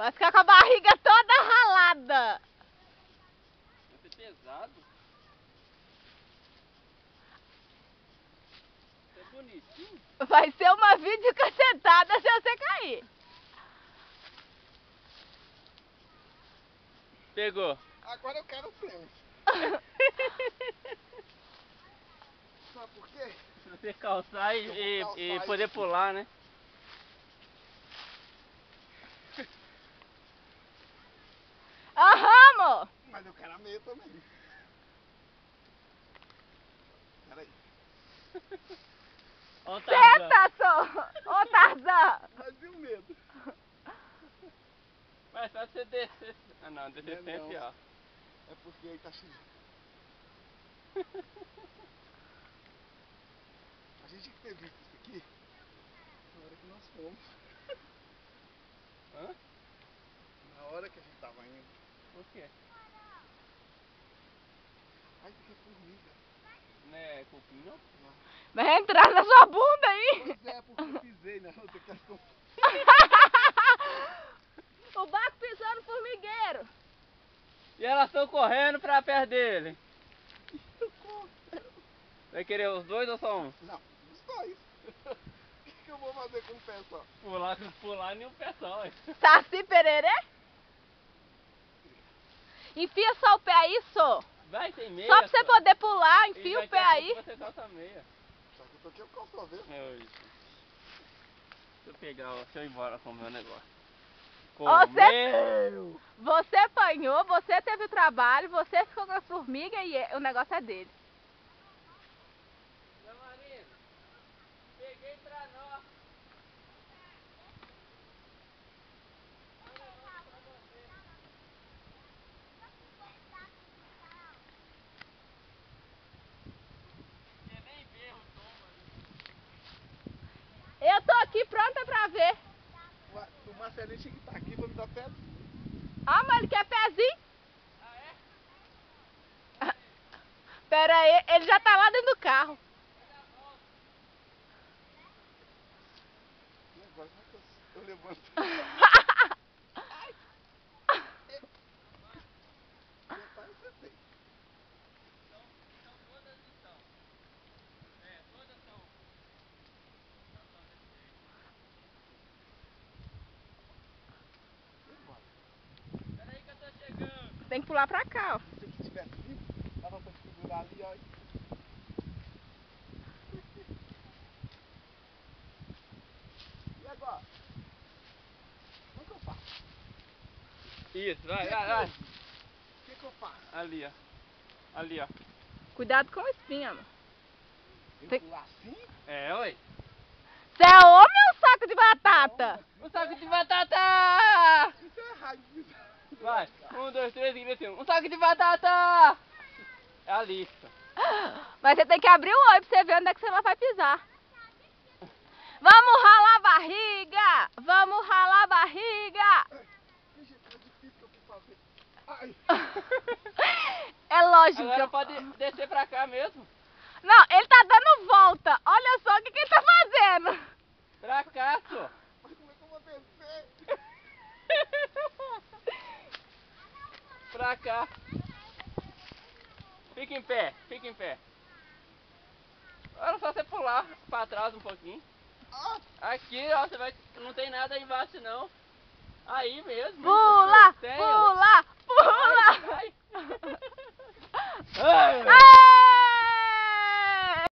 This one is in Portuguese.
Vai ficar com a barriga toda ralada. Vai ser pesado. É bonitinho. Vai ser uma videocacetada se você cair. Pegou. Agora eu quero o prêmio. Sabe por quê? Se você calçar e calçar poder pular, né? Aham, amor. Mas eu quero a meia também. Peraí. Ó o Tarzan. Senta, só. Ô, Tarzan. Mas e o medo? Mas só você descer. Ah não, descer Não é sempre, não. ó. É porque aí tá cheio. A gente tinha que ter visto isso aqui na hora que nós fomos. Hã? Na hora que a gente tava indo. Por quê? Ai, isso aqui é formiga. Não é cupim, não? Não. Vai entrar na sua bunda aí. Pois é, porque eu pisei na outra questão. O Baco pisou no formigueiro. E elas estão correndo pra perto dele. Vai querer os dois ou só um? Não, os dois. O que eu vou fazer com o pé só? Pular nem um pé só. Hein? Saci pererê? Enfia só o pé aí, só. Vai sem meia. Só pra você poder pular, enfia o pé aí. Você calça meia. Só que eu tô aqui, eu calço a vez. Deixa eu pegar, ó, deixa eu ir embora com o meu negócio. Você apanhou, você teve o trabalho, você ficou com as formigas e o negócio é dele. Meu marido, peguei pra nós. Você nem vê o tom, Eu tô aqui pronta pra ver. O Marcelinho tinha que estar aqui pra me dar pedra. Ah, mas ele quer pezinho? Ah, é? Pera aí, ele já tá lá dentro do carro. E agora como é que eu levanto? Depois eu sentei. Então todas estão. Todas estão. Peraí que eu tô chegando. Tem que pular pra cá, ó. Se ele tivesse vivo, dava pra segurar ali, ó. E agora? Como é que eu faço? Isso, vai. O que eu faço? Ali, ó. Ali, ó. Cuidado com a espinha, mano. Eu Tem- pular assim? É, oi. Você é homem ou saco de batata? Um saco de batata! Isso é errado. Vai, 1, 2, 3 e assim. Um saco de batata! É a lista. Mas você tem que abrir o olho pra você ver onde é que você vai pisar. Vamos ralar a barriga! Vamos ralar a barriga! Que jeito difícil que eu fui fazer. Ai. É lógico. Agora pode descer pra cá mesmo. Não, ele tá dando volta. Olha só o que ele tá fazendo. Pra cá, só. Mas como é que eu vou descer? Pra cá. Fica em pé, fica em pé. Agora é só você pular pra trás um pouquinho. Ah, Aqui, ó, você vai. Não tem nada aí embaixo não. Aí mesmo. Pula, Tem, ó. pula, pula. Vai, vai. Ai.